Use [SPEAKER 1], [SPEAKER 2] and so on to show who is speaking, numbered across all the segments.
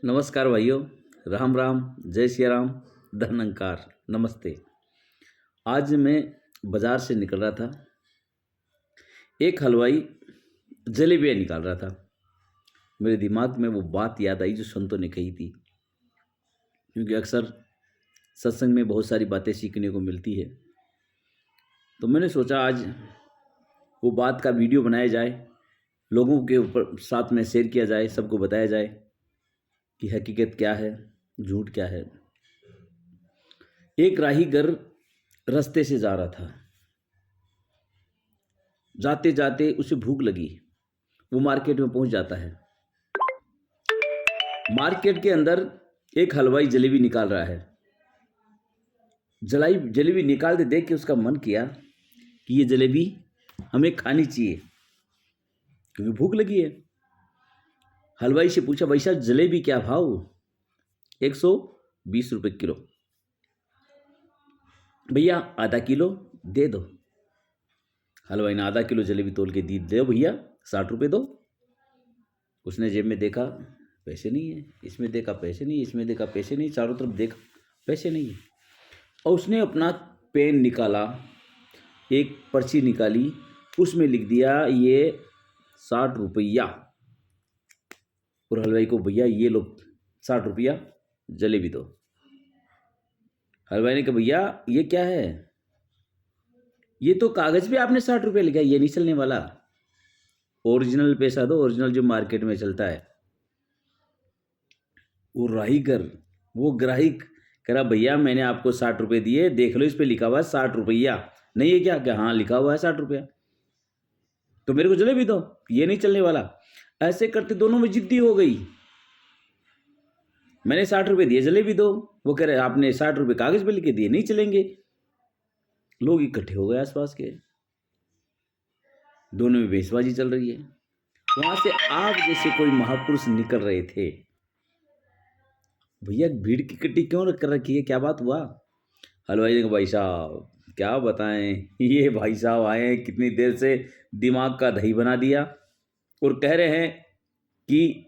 [SPEAKER 1] नमस्कार भाइयों। राम राम। जय श्री राम। धन्यंकार। नमस्ते। आज मैं बाज़ार से निकल रहा था। एक हलवाई जलेबियाँ निकाल रहा था। मेरे दिमाग में वो बात याद आई जो संतों ने कही थी, क्योंकि अक्सर सत्संग में बहुत सारी बातें सीखने को मिलती है। तो मैंने सोचा आज वो बात का वीडियो बनाया जाए, लोगों के ऊपर साथ में शेयर किया जाए, सबको बताया जाए कि हकीकत क्या है, झूठ क्या है। एक राहीगर रास्ते से जा रहा था। जाते जाते उसे भूख लगी। वो मार्केट में पहुंच जाता है। मार्केट के अंदर एक हलवाई जलेबी निकाल रहा है। जलेबी निकालते देख के उसका मन किया कि ये जलेबी हमें खानी चाहिए, क्योंकि भूख लगी है। हलवाई से पूछा, भाई साहब जलेबी क्या भाव? 120 रुपये किलो। भैया आधा किलो दे दो। हलवाई ने आधा किलो जलेबी तोल के दी। दो भैया, 60 रुपये दो। उसने जेब में देखा, पैसे नहीं है। इसमें देखा, पैसे नहीं। इसमें देखा, पैसे नहीं। चारों तरफ देखा, पैसे नहीं है। और उसने अपना पेन निकाला, एक पर्ची निकाली, उसमें लिख दिया ये 60 रुपया। और हलवाई को, भैया ये लो 60 रुपया जलेबी दो। हलवाई ने कहा, भैया ये क्या है? ये तो कागज पे आपने 60 रुपया लिखा है, ये नहीं चलने वाला। ओरिजिनल पैसा दो, ओरिजिनल जो मार्केट में चलता है। वो ग्राहक कह रहा, भैया मैंने आपको 60 रुपये दिए, देख लो इस पे लिखा हुआ है 60 रुपया। नहीं है क्या हाँ लिखा हुआ है 60 रुपया। तो मेरे को जलेबी दो, ये नहीं चलने वाला। ऐसे करते दोनों में जिद्दी हो गई। मैंने 60 रुपये दिए, जलेबी दो। वो कह रहे आपने 60 रुपये कागज पे लिख के दिए, नहीं चलेंगे। लोग इकट्ठे हो गए आसपास के। दोनों में बेसबाजी चल रही है। वहां से आग जैसे कोई महापुरुष निकल रहे थे। भैया भीड़ की इकट्ठी क्यों कर रखी है, क्या बात हुआ? हलवाई ने कहा, भाई साहब क्या बताएं, ये भाई साहब आए हैं कितनी देर से, दिमाग का दही बना दिया और कह रहे हैं कि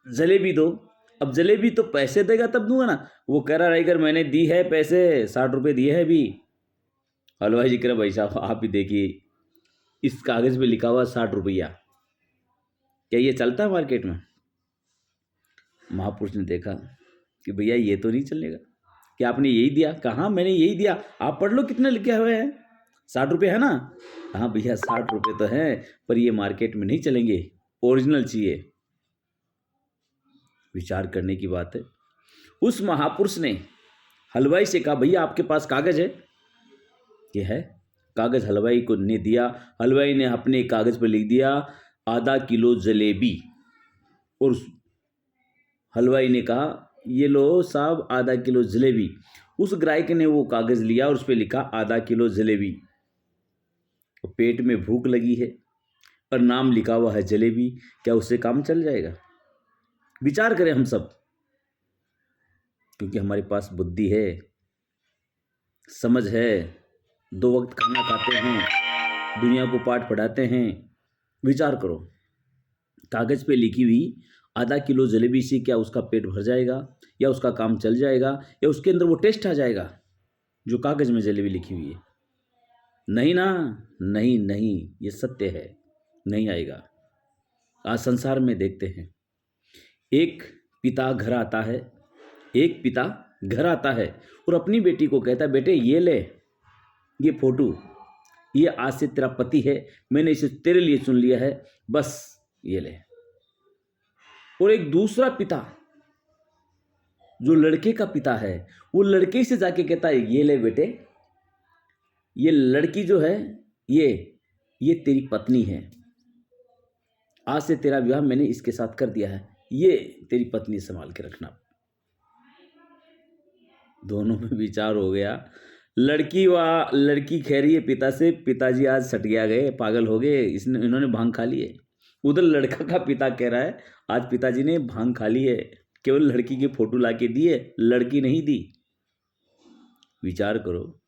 [SPEAKER 1] जलेबी दो। अब जलेबी तो पैसे देगा तब दूंगा ना। वो कह रहा राइगर मैंने दी है पैसे, 60 रुपये दिए हैं अभी। हलवाई जी कह रहे, भाई साहब आप ही देखिए, इस कागज पे लिखा हुआ 60 रुपया, क्या ये चलता है मार्केट में? महापुरुष ने देखा कि भैया ये तो नहीं चलेगा। क्या आपने यही दिया? कहा मैंने यही दिया, आप पढ़ लो कितने लिखे हुए हैं। 60 रुपये है ना? हाँ भैया 60 रुपये तो हैं, पर ये मार्केट में नहीं चलेंगे, ओरिजिनल चाहिए। विचार करने की बात है। उस महापुरुष ने हलवाई से कहा, भैया आपके पास कागज है? ये है। कागज हलवाई को ने दिया। हलवाई ने अपने कागज पर लिख दिया आधा किलो जलेबी। और हलवाई ने कहा, ये लो साहब आधा किलो जलेबी। उस ग्राहक ने वो कागज लिया और उस पर लिखा आधा किलो जलेबी। पेट में भूख लगी है और नाम लिखा हुआ है जलेबी, क्या उससे काम चल जाएगा? विचार करें हम सब, क्योंकि हमारे पास बुद्धि है, समझ है, 2 वक्त खाना खाते हैं, दुनिया को पाठ पढ़ाते हैं। विचार करो, कागज पे लिखी हुई आधा किलो जलेबी से क्या उसका पेट भर जाएगा, या उसका काम चल जाएगा, या उसके अंदर वो टेस्ट आ जाएगा जो कागज में जलेबी लिखी हुई है? नहीं ना, नहीं नहीं, ये सत्य है, नहीं आएगा। आज संसार में देखते हैं, एक पिता घर आता है, एक पिता घर आता है और अपनी बेटी को कहता है, बेटे ये ले, ये फोटो, ये आज से तेरा पति है, मैंने इसे तेरे लिए चुन लिया है, बस ये ले। और एक दूसरा पिता जो लड़के का पिता है, वो लड़के से जाके कहता है, ये ले बेटे, ये लड़की जो है, ये तेरी पत्नी है, आज से तेरा विवाह मैंने इसके साथ कर दिया है, ये तेरी पत्नी संभाल के रखना। दोनों में विचार हो गया। लड़की कह रही है पिता से, पिताजी आज सटिया गए, पागल हो गए, इन्होंने भांग खा ली है। उधर लड़का का पिता कह रहा है, आज पिताजी ने भांग खा ली है, केवल लड़की की फोटो लाके दी है, लड़की नहीं दी। विचार करो,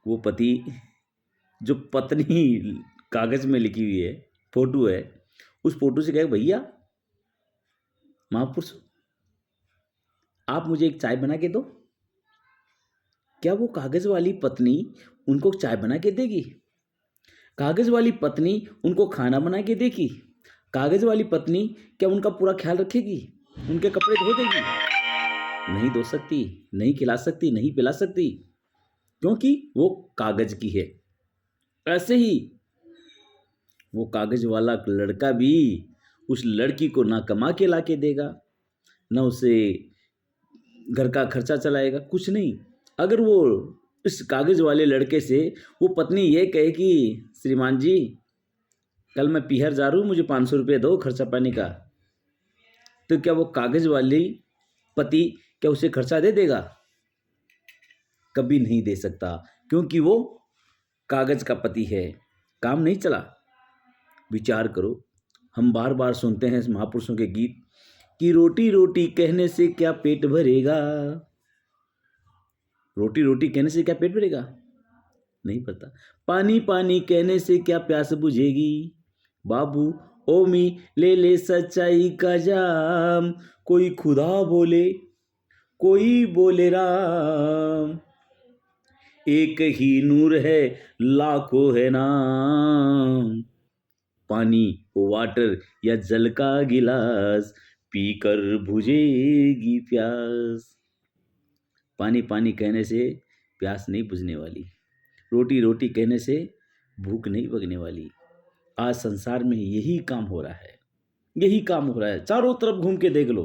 [SPEAKER 1] वो पति जो पत्नी कागज में लिखी हुई है, फोटो है, उस फोटो से कहे, भैया महापुरुष आप मुझे एक चाय बना के दो। क्या वो कागज वाली पत्नी उनको चाय बना के देगी? कागज वाली पत्नी उनको खाना बना के देगी? कागज वाली पत्नी क्या उनका पूरा ख्याल रखेगी? उनके कपड़े धो देगी? नहीं धो सकती, नहीं खिला सकती, नहीं पिला सकती, क्योंकि वो कागज की है। ऐसे ही वो कागज वाला लड़का भी उस लड़की को ना कमा के ला के देगा, ना उसे घर का खर्चा चलाएगा, कुछ नहीं। अगर वो इस कागज वाले लड़के से वो पत्नी ये कहे कि श्रीमान जी कल मैं पीहर जा रहा हूँ, मुझे 500 रुपये दो खर्चा पानी का, तो क्या वो कागज वाली पति क्या उसे खर्चा दे देगा? कभी नहीं दे सकता, क्योंकि वो कागज का पति है, काम नहीं चला। विचार करो, हम बार बार सुनते हैं महापुरुषों के गीत कि रोटी रोटी कहने से क्या पेट भरेगा। रोटी रोटी कहने से क्या पेट भरेगा? नहीं पता। पानी पानी कहने से क्या प्यास बुझेगी? बाबू ओमी ले ले सच्चाई का जाम, कोई खुदा बोले कोई बोले राम, एक ही नूर है लाखों है नाम। पानी वाटर या जल का गिलास पीकर बुझेगी प्यास। पानी पानी कहने से प्यास नहीं बुझने वाली, रोटी रोटी कहने से भूख नहीं भगने वाली। आज संसार में यही काम हो रहा है, यही काम हो रहा है। चारों तरफ घूम के देख लो,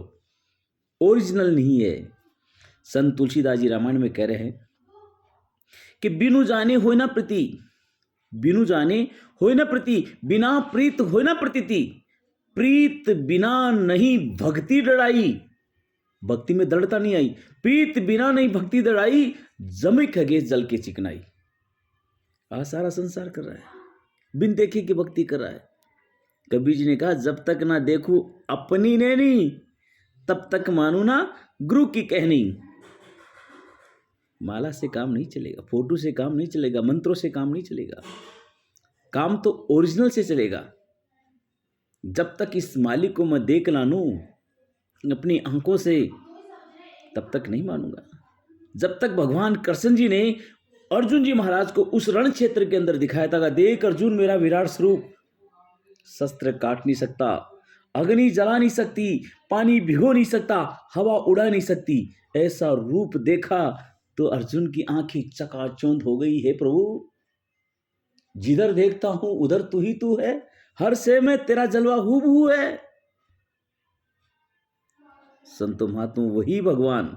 [SPEAKER 1] ओरिजिनल नहीं है। संत तुलसीदास जी रामायण में कह रहे हैं कि बिनु जाने होय ना प्रीति, बिनु जाने होय ना प्रीति, बिना प्रीत होय ना प्रतीति, प्रीत बिना नहीं भक्ति डराई। भक्ति में दृढ़ता नहीं आई। प्रीत बिना नहीं भक्ति डराई, जमे खगे जल के चिकनाई। आज सारा संसार कर रहा है, बिन देखे की भक्ति कर रहा है। कबीर जी ने कहा जब तक ना देखूं अपनी नैनी, तब तक मानू ना गुरु की कहनी। माला से काम नहीं चलेगा, फोटो से काम नहीं चलेगा, मंत्रों से काम नहीं चलेगा। काम तो ओरिजिनल से चलेगा। जब तक इस मालिक को मैं देख ना लूं अपनी आंखों से, तब तक नहीं मानूंगा। जब तक भगवान कृष्ण जी ने अर्जुन जी महाराज को उस रण क्षेत्र के अंदर दिखाया था, देख अर्जुन मेरा विराट स्वरूप, शस्त्र काट नहीं सकता, अग्नि जला नहीं सकती, पानी भिगो नहीं सकता, हवा उड़ा नहीं सकती, ऐसा रूप देखा तो अर्जुन की आंखें चकाचौंध हो गई। हे प्रभु, जिधर देखता हूं उधर तू ही तू है, हर से में तेरा जलवा हूबहू है। संतो महात्मा वही भगवान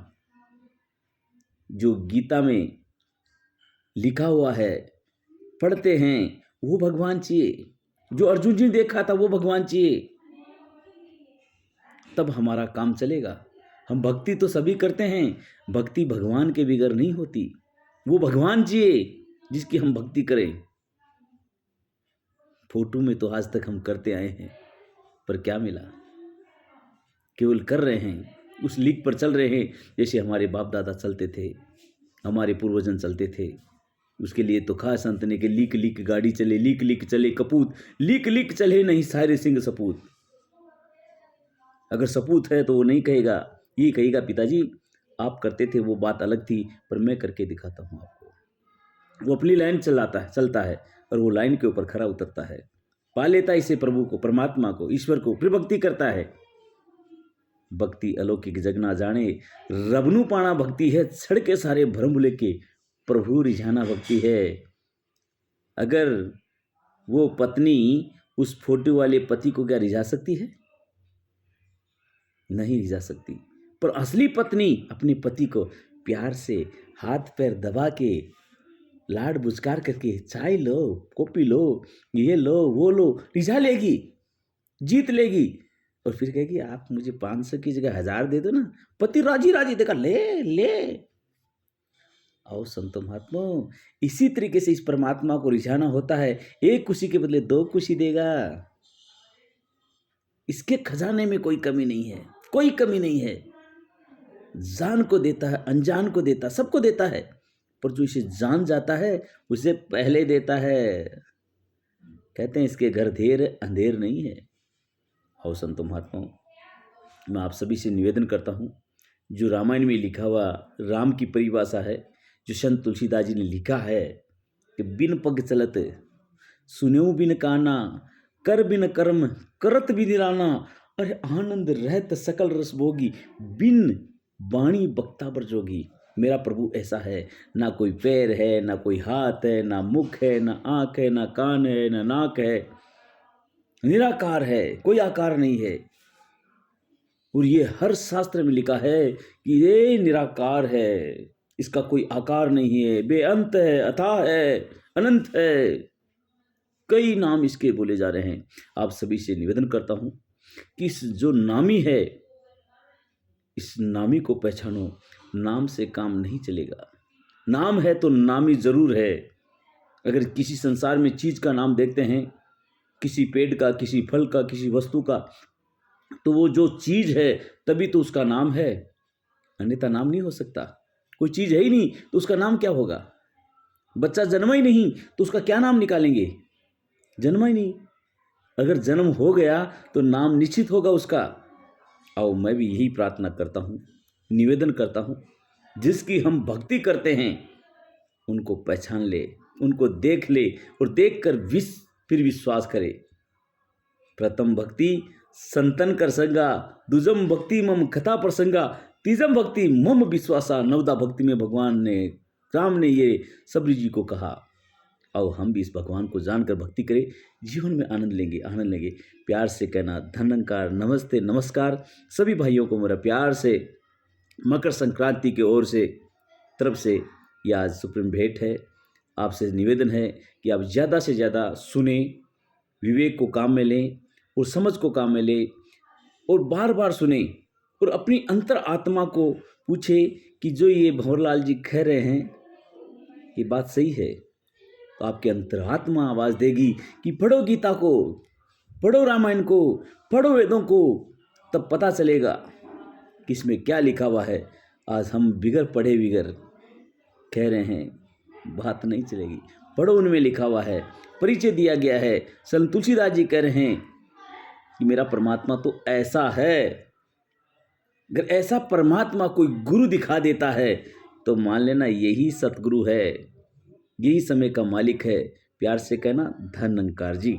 [SPEAKER 1] जो गीता में लिखा हुआ है पढ़ते हैं, वो भगवान चाहिए। जो अर्जुन जी ने देखा था वो भगवान चाहिए, तब हमारा काम चलेगा। हम भक्ति तो सभी करते हैं, भक्ति भगवान के बिगर नहीं होती। वो भगवान चाहिए जिसकी हम भक्ति करें। फोटो में तो आज तक हम करते आए हैं, पर क्या मिला? केवल कर रहे हैं, उस लीक पर चल रहे हैं जैसे हमारे बाप दादा चलते थे, हमारे पूर्वजन चलते थे। उसके लिए तो खास संत ने कि लीक लीक गाड़ी चले, लीक लीक चले कपूत, लीक लीक चले नहीं सारे सिंह सपूत। अगर सपूत है तो वो नहीं कहेगा, ये कहेगा पिताजी आप करते थे वो बात अलग थी, पर मैं करके दिखाता हूँ आपको। वो अपनी लाइन चलता है और वो लाइन के ऊपर खरा उतरता है, पा लेता है इसे प्रभु को, परमात्मा को, ईश्वर को, फिर भक्ति करता है। भक्ति अलौकिक जग ना जाने, रबनु पाना भक्ति है, छड़ के सारे भ्रम लेके प्रभु रिझाना भक्ति है। अगर वो पत्नी उस फोटो वाले पति को क्या रिझा सकती है? नहीं रिझा सकती। पर असली पत्नी अपने पति को प्यार से हाथ पैर दबा के, लाड बुझकार करके, चाय लो, कॉफी लो, ये लो, वो लो, रिझा लेगी, जीत लेगी। और फिर कहेगी आप मुझे 500 की जगह 1000 दे दो ना। पति राजी राजी, देखा ले ले। आओ संतो महात्मा, इसी तरीके से इस परमात्मा को रिझाना होता है। एक खुशी के बदले 2 खुशी देगा। इसके खजाने में कोई कमी नहीं है, कोई कमी नहीं है। जान को देता है, अनजान को देता, सबको देता है, पर जो इसे जान जाता है उसे पहले देता है। कहते हैं इसके घर देर अंधेर नहीं है। आओ संतो महात्मा, मैं आप सभी से निवेदन करता हूँ जो रामायण में लिखा हुआ राम की परिभाषा है, जो संत तुलसीदास जी ने लिखा है कि बिन पग चलत, सुन्यो बिन काना, कर बिन कर्म, करत बिन राना, अरे आनंद रहत सकल रस भोगी, बिन वाणी बक्ता बर जोगी। मेरा प्रभु ऐसा है, ना कोई पैर है, ना कोई हाथ है, ना मुख है, ना आँख है, ना कान है, ना नाक है, निराकार है, कोई आकार नहीं है। और ये हर शास्त्र में लिखा है कि ये निराकार है, इसका कोई आकार नहीं है, बेअंत है, अथाह है, अनंत है। कई नाम इसके बोले जा रहे हैं। आप सभी से निवेदन करता हूं कि इस जो नामी है, इस नामी को पहचानो। नाम से काम नहीं चलेगा। नाम है तो नामी जरूर है। अगर किसी संसार में चीज का नाम देखते हैं, किसी पेड़ का, किसी फल का, किसी वस्तु का, तो वो जो चीज है तभी तो उसका नाम है, अन्यथा नाम नहीं हो सकता। कोई चीज है ही नहीं तो उसका नाम क्या होगा? बच्चा जन्मा ही नहीं तो उसका क्या नाम निकालेंगे? जन्मा ही नहीं। अगर जन्म हो गया तो नाम निश्चित होगा उसका। आओ, मैं भी यही प्रार्थना करता हूँ, निवेदन करता हूँ, जिसकी हम भक्ति करते हैं उनको पहचान ले, उनको देख ले और देखकर फिर विश्वास करे। प्रथम भक्ति संतन कर संगा, दुजम भक्ति मम कथा प्रसंगा, तीजम भक्ति मम विश्वासा। नवदा भक्ति में भगवान ने, राम ने ये सबरी जी को कहा। आओ हम भी इस भगवान को जानकर भक्ति करें, जीवन में आनंद लेंगे, आनंद लेंगे। प्यार से कहना धन्यकार, नमस्ते, नमस्कार। सभी भाइयों को मेरा प्यार से मकर संक्रांति की ओर से तरफ से यह आज सुप्रीम भेंट है। आपसे निवेदन है कि आप ज़्यादा से ज़्यादा सुने, विवेक को काम में लें और समझ को काम में लें, और बार बार सुने और अपनी अंतर आत्मा को पूछे कि जो ये भंवरलाल जी कह रहे हैं ये बात सही है। तो आपके अंतरात्मा आवाज़ देगी कि पढ़ो गीता को, पढ़ो रामायण को, पढ़ो वेदों को, तब पता चलेगा कि इसमें क्या लिखा हुआ है। आज हम बिगर पढ़े बिगर कह रहे हैं, बात नहीं चलेगी। पढ़ो, उनमें लिखा हुआ है, परिचय दिया गया है। संत तुलसीदास जी कह रहे हैं कि मेरा परमात्मा तो ऐसा है। अगर ऐसा परमात्मा कोई गुरु दिखा देता है तो मान लेना यही सतगुरु है, यही समय का मालिक है। प्यार से कहना धन्यकार जी।